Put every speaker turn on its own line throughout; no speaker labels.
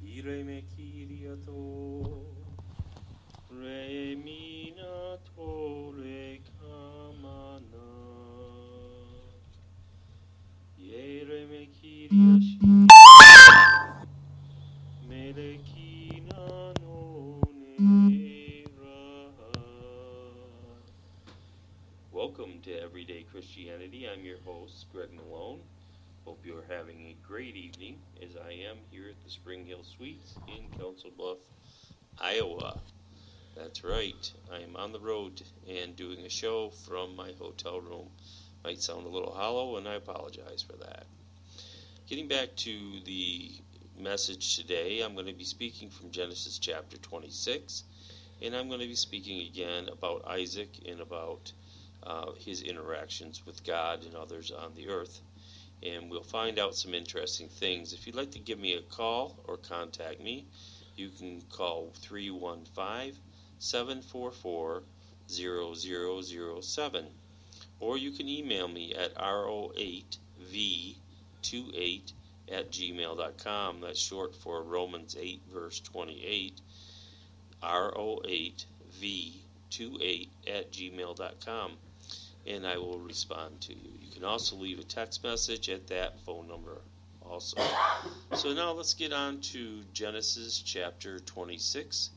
Ire me kiriato, re minato re kamana. Ire me kiriashi, mere kina no nera. Welcome to Everyday Christianity. I'm your host, Greg Malone. Hope you're having a great evening, as I am here at the Spring Hill Suites in Council Bluff, Iowa. That's right, I'm on the road and doing a show from my hotel room. Might sound a little hollow, and I apologize for that. Getting back to the message today, I'm going to be speaking from Genesis chapter 26, and I'm going to be speaking again about Isaac and about his interactions with God and others on the earth. And we'll find out some interesting things. If you'd like to give me a call or contact me, you can call 315-744-0007, or you can email me at ro8v28@gmail.com. That's short for Romans 8 verse 28, ro8v28@gmail.com, and I will respond to you. You can also leave a text message at that phone number also. So now let's get on to Genesis chapter 26.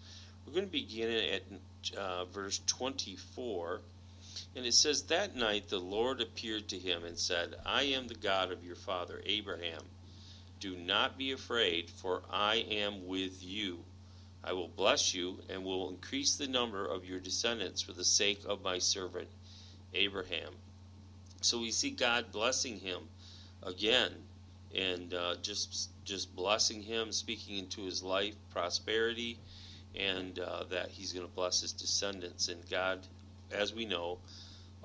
We're going to begin at verse 24. And it says, "That night the Lord appeared to him and said, I am the God of your father Abraham. Do not be afraid, for I am with you. I will bless you and will increase the number of your descendants for the sake of my servant Abraham." So we see God blessing him again, and just blessing him, speaking into his life prosperity, and that he's going to bless his descendants. And God, as we know,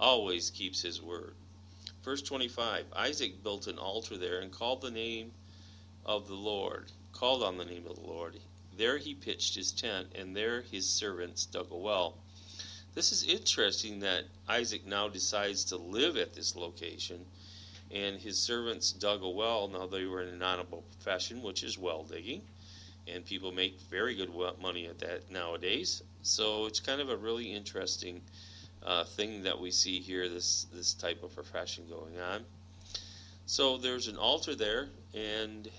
always keeps his word. Verse 25, Isaac built an altar there and called on the name of the Lord. There he pitched his tent, and there his servants dug a well. This is interesting that Isaac now decides to live at this location, and his servants dug a well. Now, they were in an honorable profession, which is well digging, and people make very good money at that nowadays. So it's kind of a really interesting thing that we see here, this type of profession going on. So there's an altar there, and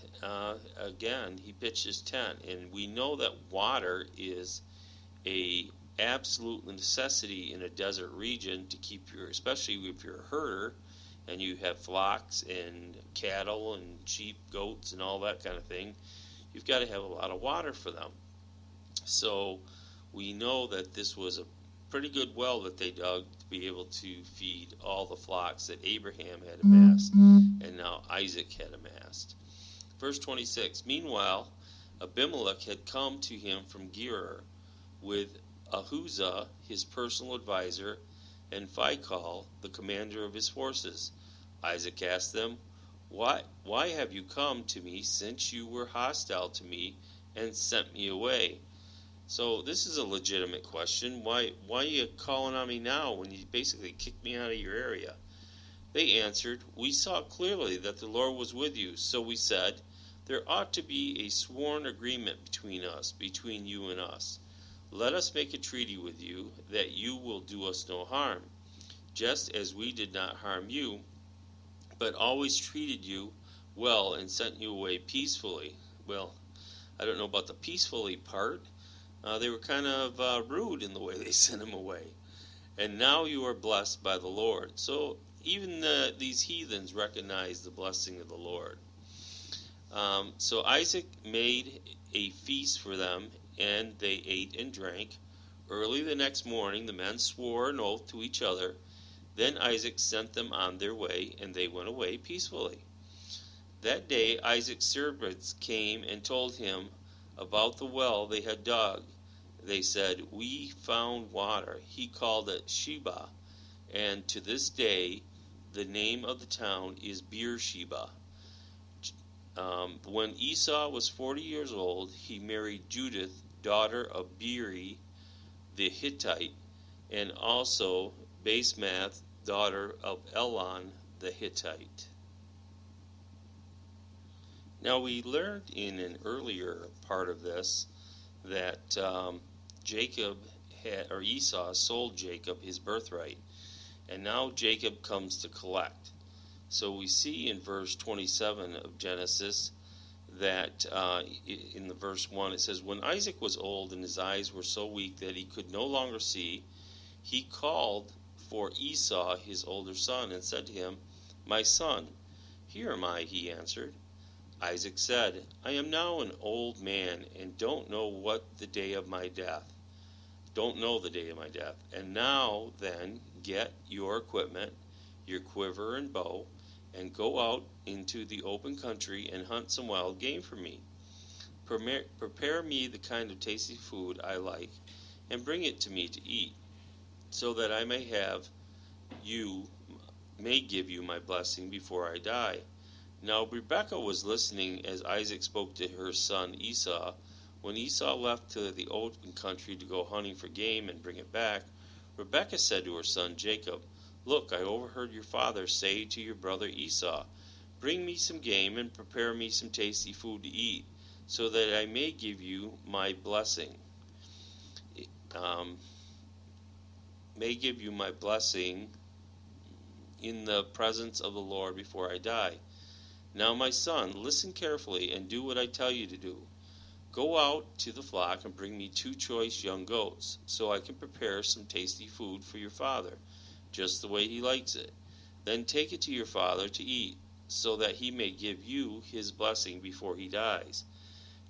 again, he pitched his tent, and we know that water is a absolute necessity in a desert region to keep especially if you're a herder and you have flocks and cattle and sheep, goats, and all that kind of thing. You've got to have a lot of water for them. So we know that this was a pretty good well that they dug to be able to feed all the flocks that Abraham had amassed and now Isaac had amassed. Verse 26, meanwhile, Abimelech had come to him from Gerar with Ahuzah, his personal advisor, and Phicol, the commander of his forces. Isaac asked them, Why have you come to me, since you were hostile to me and sent me away? So this is a legitimate question. Why are you calling on me now when you basically kicked me out of your area? They answered, We saw clearly that the Lord was with you, so we said, there ought to be a sworn agreement between you and us. Let us make a treaty with you that you will do us no harm, just as we did not harm you, but always treated you well and sent you away peacefully. Well, I don't know about the peacefully part. They were kind of rude in the way they sent him away. And now you are blessed by the Lord. So even these heathens recognize the blessing of the Lord. So Isaac made a feast for them, and they ate and drank. Early the next morning the men swore an oath to each other. Then Isaac sent them on their way, and they went away peacefully. That day Isaac's servants came and told him about the well they had dug. They said, We found water. He called it Sheba, and to this day the name of the town is Beersheba. When Esau was 40 years old, he married Judith, daughter of Beeri the Hittite, and also Basemath, daughter of Elon the Hittite. Now we learned in an earlier part of this that Esau sold Jacob his birthright, and now Jacob comes to collect. So we see in verse 27 of Genesis that in the verse 1 it says, "When Isaac was old and his eyes were so weak that he could no longer see, he called for Esau his older son and said to him, 'My son.' 'Here am I,' he answered. Isaac said, 'I am now an old man and don't know the day of my death. And now then get your equipment, your quiver and bow, and go out into the open country and hunt some wild game for me. Prepare me the kind of tasty food I like and bring it to me to eat, so that I may give you my blessing before I die.' Now Rebekah was listening as Isaac spoke to her son Esau. When Esau left to the open country to go hunting for game and bring it back, Rebekah said to her son Jacob, 'Look, I overheard your father say to your brother Esau, "Bring me some game and prepare me some tasty food to eat, so that I may give you my blessing. In the presence of the Lord before I die. Now, my son, listen carefully and do what I tell you to do. Go out to the flock and bring me 2 choice young goats, so I can prepare some tasty food for your father, just the way he likes it. Then take it to your father to eat, so that he may give you his blessing before he dies.'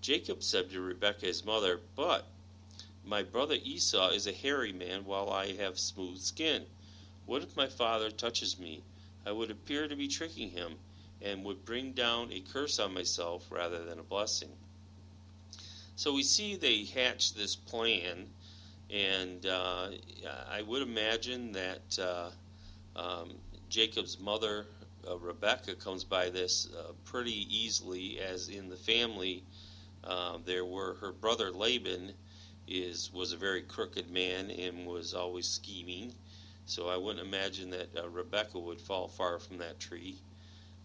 Jacob said to Rebekah his mother, 'But my brother Esau is a hairy man, while I have smooth skin. What if my father touches me? I would appear to be tricking him, and would bring down a curse on myself rather than a blessing.' So we see they hatch this plan, and I would imagine that Jacob's mother, Rebekah, comes by this pretty easily, as in the family there were her brother Laben was a very crooked man and was always scheming. So I wouldn't imagine that Rebekah would fall far from that tree.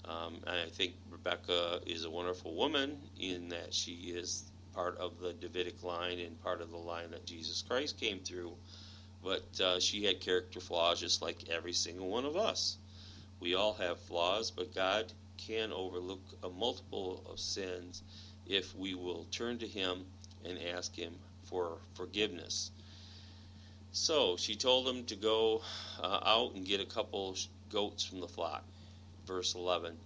And I think Rebekah is a wonderful woman in that she is part of the Davidic line and part of the line that Jesus Christ came through. But she had character flaws just like every single one of us. We all have flaws, but God can overlook a multiple of sins if we will turn to Him and ask Him for forgiveness. So she told him to go out and get a couple goats from the flock. Verse 11.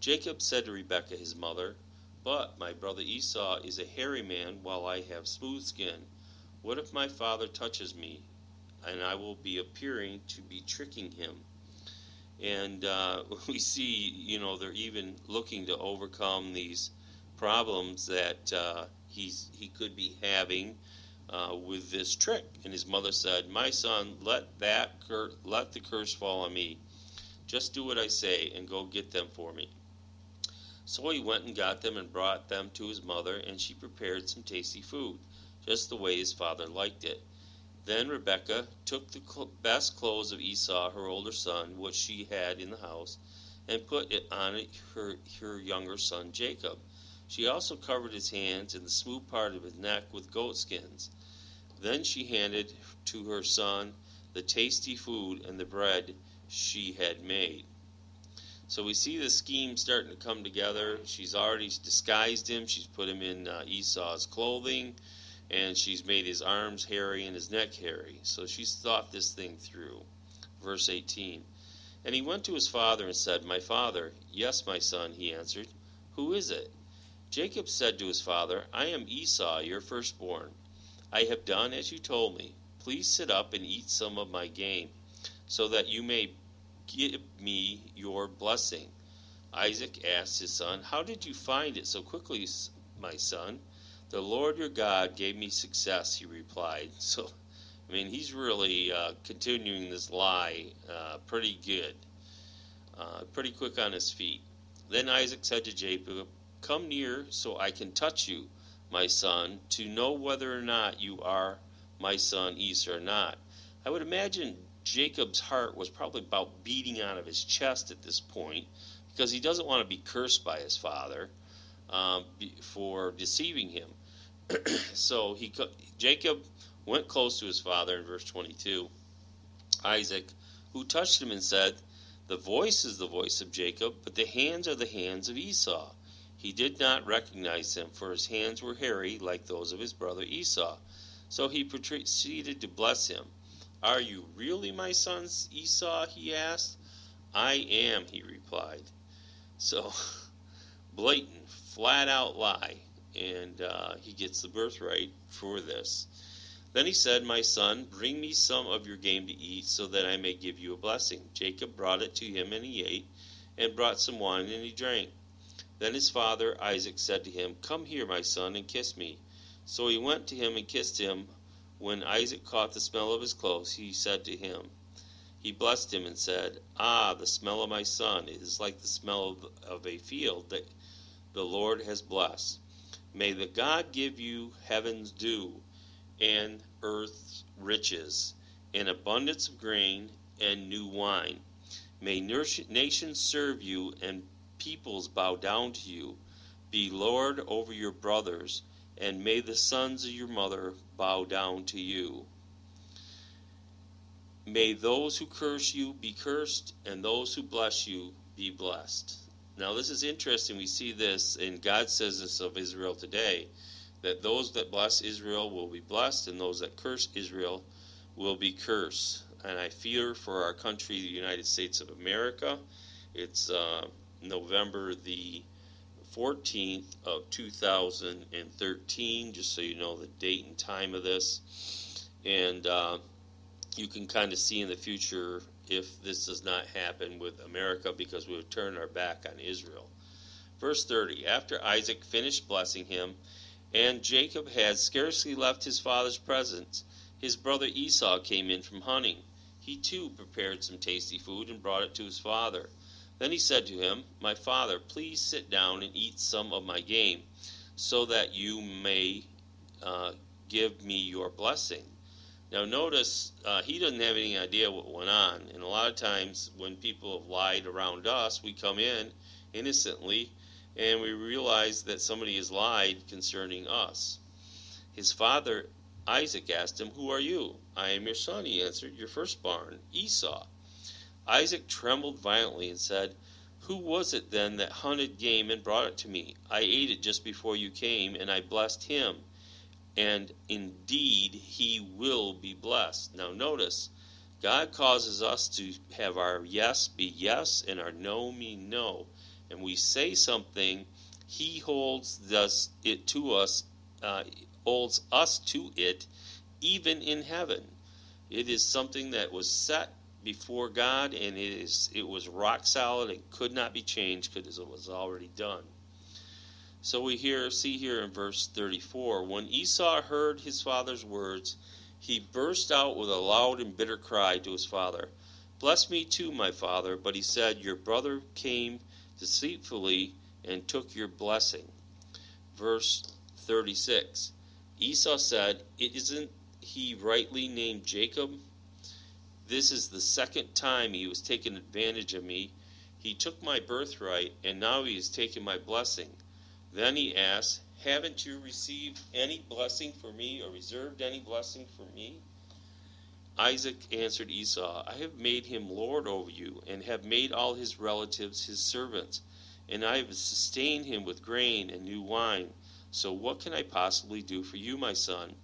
Jacob said to Rebekah his mother, 'But my brother Esau is a hairy man, while I have smooth skin. What if my father touches me, and I will be appearing to be tricking him?' And we see, they're even looking to overcome these problems that he could be having with this trick. And his mother said, 'My son, let the curse fall on me. Just do what I say and go get them for me.' So he went and got them and brought them to his mother, and she prepared some tasty food, just the way his father liked it. Then Rebekah took the best clothes of Esau, her older son, which she had in the house, and put it on her younger son Jacob. She also covered his hands and the smooth part of his neck with goat skins. Then she handed to her son the tasty food and the bread she had made. So we see the scheme starting to come together. She's already disguised him. She's put him in Esau's clothing, and she's made his arms hairy and his neck hairy. So she's thought this thing through. Verse 18. And he went to his father and said, 'My father.' 'Yes, my son,' he answered. 'Who is it?' Jacob said to his father, 'I am Esau, your firstborn. I have done as you told me. Please sit up and eat some of my game, so that you may give me your blessing.' Isaac asked his son, 'How did you find it so quickly, my son?' 'The Lord your God gave me success,' he replied. So, he's really continuing this lie pretty good, pretty quick on his feet. Then Isaac said to Jacob, 'Come near so I can touch you, my son, to know whether or not you are my son Esau or not.' I would imagine Jacob's heart was probably about beating out of his chest at this point, because he doesn't want to be cursed by his father. for deceiving him. So Jacob went close to his father in verse 22, Isaac, who touched him and said, "The voice is the voice of Jacob, but the hands are the hands of Esau." He did not recognize him, for his hands were hairy like those of his brother Esau. So he proceeded to bless him. "Are you really my son Esau?" he asked. "I am," he replied. So, blatant, flat out lie, and he gets the birthright for this. Then he said, "My son, bring me some of your game to eat, so that I may give you a blessing." Jacob brought it to him, and he ate, and brought some wine, and he drank. Then his father Isaac said to him, "Come here, my son, and kiss me." So he went to him and kissed him. When Isaac caught the smell of his clothes, he blessed him and said, "Ah, the smell of my son, it is like the smell of a field that the Lord has blessed. May the God give you heaven's dew, and earth's riches, and abundance of grain and new wine. May nations serve you, and peoples bow down to you. Be Lord over your brothers, and may the sons of your mother bow down to you. May those who curse you be cursed, and those who bless you be blessed." Now this is interesting. We see this, and God says this of Israel today, that those that bless Israel will be blessed, and those that curse Israel will be cursed. And I fear for our country, the United States of America. It's November the 14th of 2013, just so you know the date and time of this. And you can kind of see in the future if this does not happen with America, because we would turn our back on Israel. Verse 30, after Isaac finished blessing him, and Jacob had scarcely left his father's presence, his brother Esau came in from hunting. He too prepared some tasty food and brought it to his father. Then he said to him, "My father, please sit down and eat some of my game, so that you may give me your blessing." Now notice, he doesn't have any idea what went on. And a lot of times when people have lied around us, we come in innocently and we realize that somebody has lied concerning us. His father Isaac asked him, "Who are you?" "I am your son," he answered, "your firstborn, Esau." Isaac trembled violently and said, "Who was it then that hunted game and brought it to me? I ate it just before you came, and I blessed him, and indeed he will be blessed." Now notice, God causes us to have our yes be yes and our no mean no. And we say something, he holds it to us, holds us to it, even in heaven. It is something that was set before God, and it was rock solid and could not be changed because it was already done. So we see here in verse 34, when Esau heard his father's words, he burst out with a loud and bitter cry to his father, "Bless me too, my father." But he said, "Your brother came deceitfully and took your blessing." Verse 36, Esau said, "Isn't he rightly named Jacob? This is the second time he was taking advantage of me. He took my birthright, and now he has taken my blessing." Then he asked, "Haven't you received any blessing for me, or reserved any blessing for me?" Isaac answered Esau, "I have made him lord over you, and have made all his relatives his servants, and I have sustained him with grain and new wine. So what can I possibly do for you, my son?"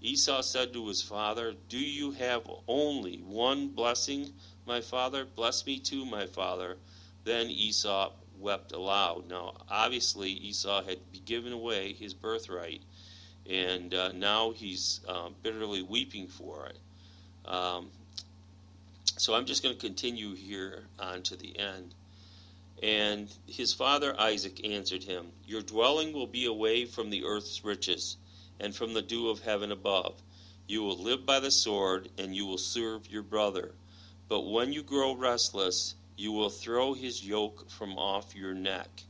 Esau said to his father, "Do you have only one blessing, my father? Bless me too, my father." Then Esau wept aloud. Now, obviously, Esau had given away his birthright, and now he's bitterly weeping for it. So I'm just going to continue here on to the end. And his father Isaac answered him, "Your dwelling will be away from the earth's riches, and from the dew of heaven above. You will live by the sword, and you will serve your brother. But when you grow restless, you will throw his yoke from off your neck."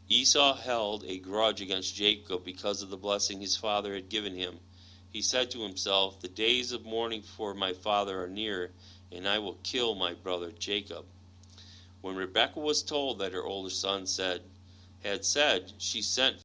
Esau held a grudge against Jacob because of the blessing his father had given him. He said to himself, "The days of mourning for my father are near, and I will kill my brother Jacob." When Rebekah was told that her older son said, had said, she sent